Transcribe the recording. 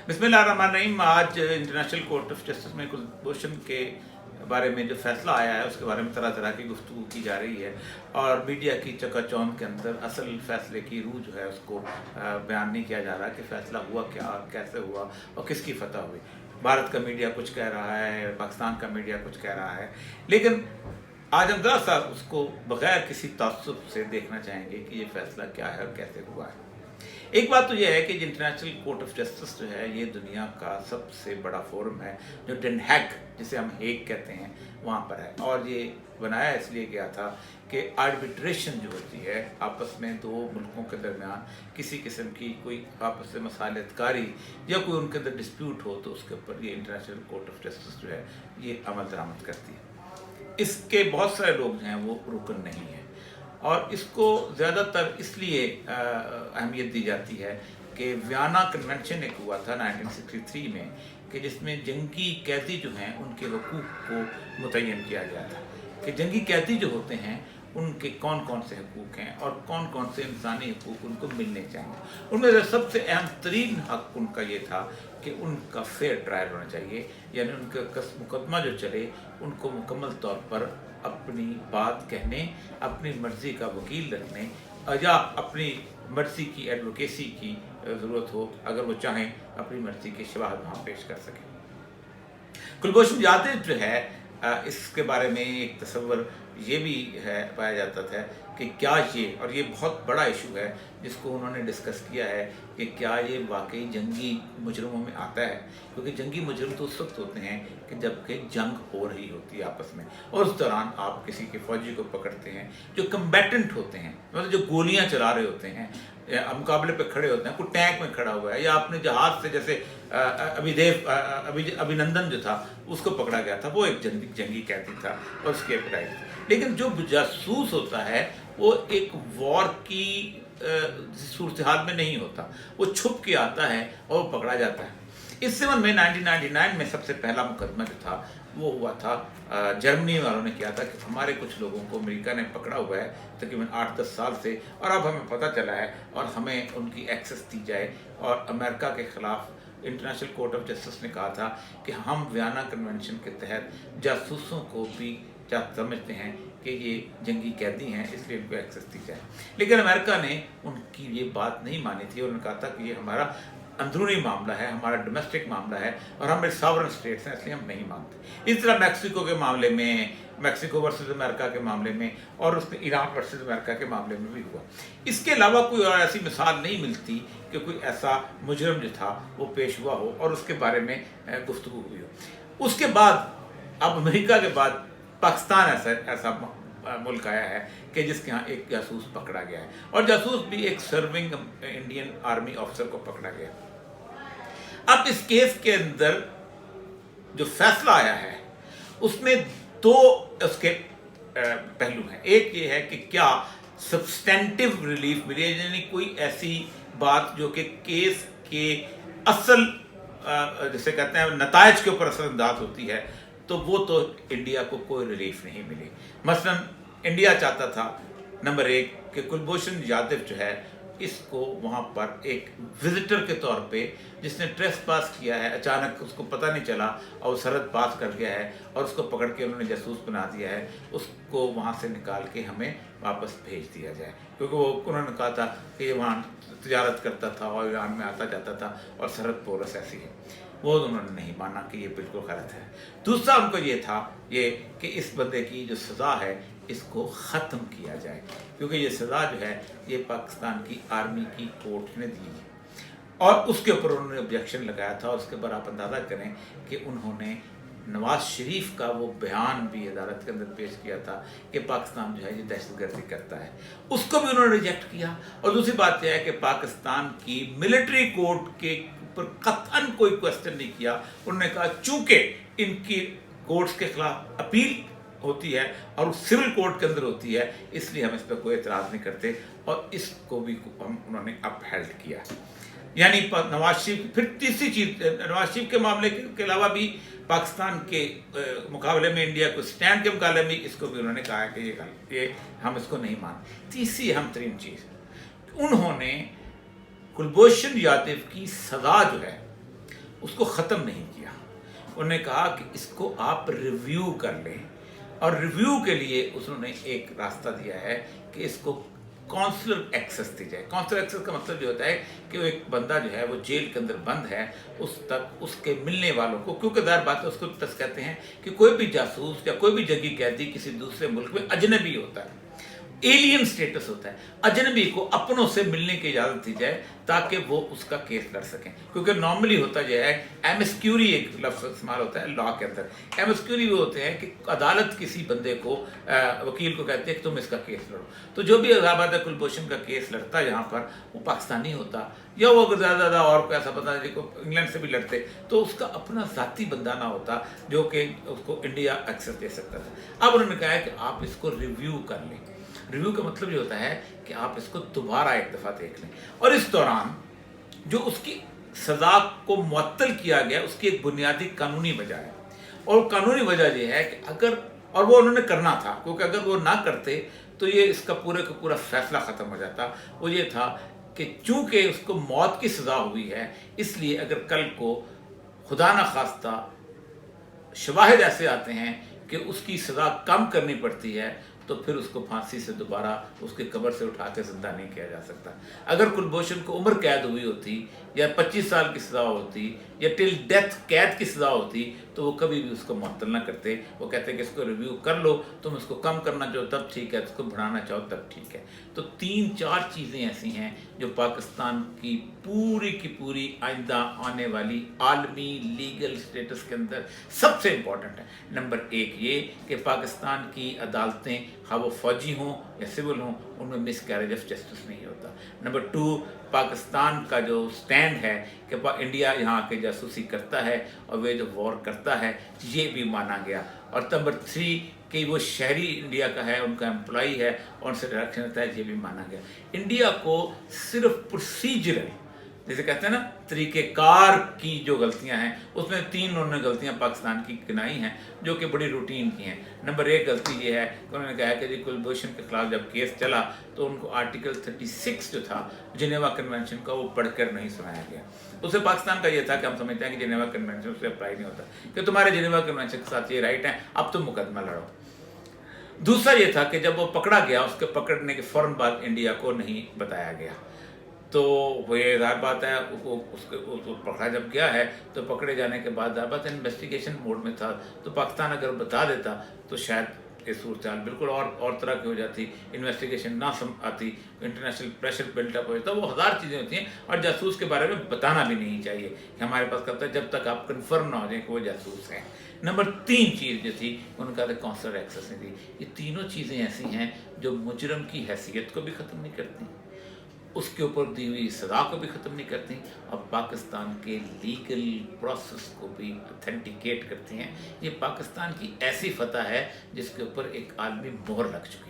बिस्मिल्लाहिर्रहमानिर्रहीम। आज international court of justice में कुलभूषण के बारे में जो फैसला आया है उसके बारे में तरह तरह की गुफ्तगू की जा रही है और मीडिया की चकाचौंध के अंदर असल फैसले की रूह जो है उसको बयान नहीं किया जा रहा कि फ़ैसला हुआ क्या, कैसे हुआ और किसकी फतह हुई। भारत का मीडिया कुछ कह रहा है, पाकिस्तान का मीडिया कुछ कह रहा है, लेकिन आज हम ज़रा सा उसको बग़ैर किसी तअस्सुब से देखना चाहेंगे कि ये फ़ैसला क्या है और कैसे हुआ है। एक बात तो यह है कि इंटरनेशनल कोर्ट ऑफ जस्टिस जो है ये दुनिया का सबसे बड़ा फोरम है, जो डेन हैग जिसे हम हेग कहते हैं वहाँ पर है, और ये बनाया इसलिए गया था कि आर्बिट्रेशन जो होती है आपस में दो मुल्कों के दरमियान किसी किस्म की कोई आपस में मसालतकारी या कोई उनके अंदर डिस्प्यूट हो तो उसके ऊपर ये इंटरनेशनल कोर्ट ऑफ जस्टिस जो है ये अमल दरामद करती है। इसके बहुत सारे लोग जो हैं वो रुकन नहीं हैं और इसको ज़्यादातर इसलिए अहमियत दी जाती है कि वियना कन्वेंशन एक हुआ था 1963 में कि जिसमें जंगी कैदी जो हैं उनके हुकूक को मुतय्यन किया गया था कि जंगी कैदी जो होते हैं उनके कौन कौन से हकूक़ हैं और कौन कौन से इंसानी हकूक़ उनको मिलने चाहिए। उनमें से सबसे अहम तरीन हक़ उनका ये था कि उनका फेयर ट्रायल होना चाहिए, यानी उनका मुकदमा जो चले उनको मुकम्मल तौर पर अपनी बात कहने, अपनी मर्ज़ी का वकील रखने या अपनी मर्ज़ी की एडवोकेसी की ज़रूरत हो, अगर वो चाहें अपनी मर्ज़ी के शवाहद वहाँ पेश कर सकें। कुलभूषण जाधव जो है इसके बारे में एक तस्वर ये भी है पाया जाता था कि क्या ये, और ये बहुत बड़ा इशू है जिसको उन्होंने डिस्कस किया है कि क्या ये वाकई जंगी मुजरमों में आता है, क्योंकि जंगी मुजरम तो उस वक्त होते हैं कि जबकि जंग हो रही होती है आपस में और उस दौरान आप किसी के फौजी को पकड़ते हैं जो कम्बैटेंट होते हैं, मतलब जो गोलियां चला रहे होते हैं, मुकाबले पे खड़े होते हैं, कोई टैंक में खड़ा हुआ है या आपने जहाज से जैसे अभिनंदन जो था उसको पकड़ा गया था, वो एक जंगी कैदी था और उसकी अप्लाई थी। लेकिन जो जासूस होता है वो एक वॉर की सूरत हाल में नहीं होता, वो छुप के आता है और वो पकड़ा जाता है। इस सेवन में 1999 में सबसे पहला मुकदमा जो था वो हुआ था जर्मनी वालों ने किया था कि हमारे कुछ लोगों को अमेरिका ने पकड़ा हुआ है तकरीबन 8-10 साल से और अब हमें पता चला है और हमें उनकी एक्सेस दी जाए, और अमेरिका के ख़िलाफ़ इंटरनेशनल कोर्ट ऑफ जस्टिस ने कहा था कि हम वियना कन्वेंशन के तहत जासूसों को भी समझते हैं कि ये जंगी कैदी हैं, इसलिए उनको एक्सेस दी जाए। लेकिन अमेरिका ने उनकी ये बात नहीं मानी थी और उन्होंने कहा था कि ये हमारा अंदरूनी मामला है, हमारा डोमेस्टिक मामला है और हमारे सॉवरेन स्टेट्स हैं, इसलिए हम नहीं मानते। इस तरह मैक्सिको के मामले में, मैक्सिको वर्सेस अमेरिका के मामले में और उसमें ईरान वर्सेस अमेरिका के मामले में भी हुआ। इसके अलावा कोई और ऐसी मिसाल नहीं मिलती कि कोई ऐसा मुजरम जो था वो पेश हुआ हो और उसके बारे में गुफ्तगू हुई हो। उसके बाद अब अमेरिका के बाद पाकिस्तान ऐसा मुल्क आया है कि जिसके यहाँ एक जासूस पकड़ा गया है और जासूस भी एक सर्विंग इंडियन आर्मी ऑफिसर को पकड़ा गया। अब इस केस के अंदर जो फैसला आया है उसमें दो उसके पहलू हैं। एक ये है कि क्या सब्सटेंटिव रिलीफ मिली है, यानी कोई ऐसी बात जो कि केस के असल जिसे कहते हैं नतायज के ऊपर असरअंदाज होती है, तो वो तो इंडिया को कोई रिलीफ नहीं मिली। मसलन इंडिया चाहता था नंबर 1 कि कुलभूषण जाधव जो है इसको वहाँ पर एक विजिटर के तौर पे जिसने ट्रेस पास किया है, अचानक उसको पता नहीं चला और सरहद पास कर गया है और उसको पकड़ के उन्होंने जासूस बना दिया है, उसको वहाँ से निकाल के हमें वापस भेज दिया जाए, क्योंकि वो उन्होंने कहा था कि ये वहाँ तजारत करता था और ईरान में आता जाता था और सरहद पोरस ऐसी है। वो उन्होंने नहीं माना कि ये बिल्कुल गलत है। दूसरा उनको ये था ये कि इस बंदे की जो सज़ा है इसको ख़त्म किया जाए, क्योंकि ये सज़ा जो है ये पाकिस्तान की आर्मी की कोर्ट ने दी है और उसके ऊपर उन्होंने ऑब्जेक्शन लगाया था। और उसके बाद आप अंदाज़ा करें कि उन्होंने नवाज शरीफ का वो बयान भी अदालत के अंदर पेश किया था कि पाकिस्तान जो है ये दहशतगर्दी करता है, उसको भी उन्होंने रिजेक्ट किया। और दूसरी बात यह है कि पाकिस्तान की मिलिट्री कोर्ट के ऊपर कतन कोई क्वेश्चन नहीं किया। उन्होंने कहा चूंकि इनकी कोर्ट्स के खिलाफ अपील होती है और सिविल कोर्ट के अंदर होती है, इसलिए हम इस पर कोई एतराज़ नहीं करते और इसको भी उन्होंने अपहेल्ड किया। यानी नवाज शरीफ, फिर तीसरी चीज़ नवाज शरीफ के मामले के अलावा भी पाकिस्तान के मुकाबले में इंडिया को स्टैंड के मुकाबले में इसको भी उन्होंने कहा कि ये हम इसको नहीं मानते। तीसरी अहम तरीन चीज़, उन्होंने कुलभूषण जाधव की सज़ा जो है اس کو ختم نہیں کیا. انہوں نے کہا کہ اس کو آپ ریویو کر لیں, اور ریویو کے لیے انہوں نے ایک راستہ دیا ہے کہ اس کو کونسلر ایکسس دی جائے. کونسلر ایکسس کا مطلب یہ ہوتا ہے کہ وہ ایک بندہ جو ہے وہ جیل کے اندر بند ہے, اس تک اس کے ملنے والوں کو, کیونکہ ظاہر بات ہے اس کو تس کہتے ہیں کہ کوئی بھی جاسوس یا کوئی بھی جنگی قیدی کسی دوسرے ملک میں اجنبی ہوتا ہے, ایلین سٹیٹس ہوتا ہے, اجنبی کو اپنوں سے ملنے کی اجازت دی جائے تاکہ وہ اس کا کیس لڑ سکیں. کیونکہ نارملی ہوتا جو ہے ایمسکیوری ایک لفظ استعمال ہوتا ہے لا کے اندر. ایمسکیوری وہ ہوتے ہیں کہ عدالت کسی بندے کو وکیل کو کہتے ہیں کہ تم اس کا کیس لڑو. تو جو بھی آزاد کلبھوشن کا کیس لڑتا ہے یہاں پر وہ پاکستانی ہوتا, یا وہ اگر زیادہ اور کوئی ایسا بندہ کو انگلینڈ سے بھی لڑتے تو اس کا اپنا ذاتی بندہ نہ ہوتا جو کہ اس کو انڈیا ایکسس دے سکتا تھا. اب انہوں نے کہا ہے کہ آپ اس کو ریویو کر لیں. ریویو کا مطلب یہ ہوتا ہے کہ آپ اس کو دوبارہ ایک دفعہ دیکھ لیں, اور اس دوران جو اس کی سزا کو معطل کیا گیا اس کی ایک بنیادی قانونی وجہ ہے, اور قانونی وجہ یہ ہے کہ اگر, اور وہ انہوں نے کرنا تھا کیونکہ اگر وہ نہ کرتے تو یہ اس کا پورے کا پورا فیصلہ ختم ہو جاتا. وہ یہ تھا کہ چونکہ اس کو موت کی سزا ہوئی ہے, اس لیے اگر کل کو خدا نہ خواستہ شواہد ایسے آتے ہیں کہ اس کی سزا کم کرنی پڑتی ہے تو پھر اس کو پھانسی سے دوبارہ اس کی قبر سے اٹھا کے زندہ نہیں کیا جا سکتا. اگر کلبھوشن کو عمر قید ہوئی ہوتی یا 25 سال کی سزا ہوتی یا ٹل ڈیتھ قید کی سزا ہوتی تو وہ کبھی بھی اس کو معطل نہ کرتے. وہ کہتے کہ اس کو ریویو کر لو, تم اس کو کم کرنا چاہو تب ٹھیک ہے, اس کو بڑھانا چاہو تب ٹھیک ہے. تو 3-4 چیزیں ایسی ہیں جو پاکستان کی پوری آئندہ آنے والی عالمی لیگل سٹیٹس کے اندر سب سے امپورٹنٹ ہے. نمبر 1 یہ کہ پاکستان کی عدالتیں خواہ وہ فوجی ہوں یا سول ہوں ان میں مس کیریج آف جسٹس نہیں ہوتا. نمبر 2 پاکستان کا جو سٹینڈ ہے کہ انڈیا یہاں آ کے جاسوسی کرتا ہے اور وہ جو وار کرتا ہے یہ بھی مانا گیا. اور نمبر 3 کہ وہ شہری انڈیا کا ہے, ان کا امپلائی ہے اور ان سے ڈائریکشن ہوتا ہے, یہ بھی مانا گیا. انڈیا کو صرف پروسیجرل جیسے کہتے ہیں نا طریقہ کار کی جو غلطیاں ہیں اس میں 3 انہوں نے غلطیاں پاکستان کی گنائی ہیں جو کہ بڑی روٹین کی ہیں. نمبر 1 غلطی یہ ہے کہ انہوں نے کہا کہ جی کلبھوشن کے خلاف جب کیس چلا تو ان کو آرٹیکل 36 جو تھا جنیوا کنونشن کا وہ پڑھ کر نہیں سنایا گیا. اس سے پاکستان کا یہ تھا کہ ہم سمجھتے ہیں کہ جنیوا کنونشن اس سے اپلائی نہیں ہوتا, کہ تمہارے جنیوا کنونشن کے ساتھ یہ رائٹ ہیں, اب تم مقدمہ لڑو. دوسرا یہ تھا کہ جب وہ پکڑا گیا اس کے پکڑنے کے فوراً بعد انڈیا کو نہیں بتایا گیا. تو وہ یہ ظاہر بات ہے اس کو پکڑا جب گیا ہے تو پکڑے جانے کے بعد ظاہر بات انویسٹیگیشن موڈ میں تھا, تو پاکستان اگر بتا دیتا تو شاید یہ صورتحال بالکل اور طرح کی ہو جاتی, انویسٹیگیشن نہ آتی, انٹرنیشنل پریشر بلٹ اپ ہو جاتا. وہ 1000 چیزیں ہوتی ہیں, اور جاسوس کے بارے میں بتانا بھی نہیں چاہیے کہ ہمارے پاس کب تک, جب تک آپ کنفرم نہ ہو جائیں کہ وہ جاسوس ہیں. نمبر 3 چیز جو تھی انہوں نے کہا تھا کونسلر ایکسس نہیں تھی. یہ تینوں چیزیں ایسی ہیں جو مجرم کی حیثیت کو بھی ختم نہیں کرتی, اس کے اوپر دی ہوئی سزا کو بھی ختم نہیں کرتی, اور پاکستان کے لیگل پروسیس کو بھی اتھینٹیکیٹ کرتی ہیں. یہ پاکستان کی ایسی فتح ہے جس کے اوپر ایک عالمی مہر لگ چکی ہے.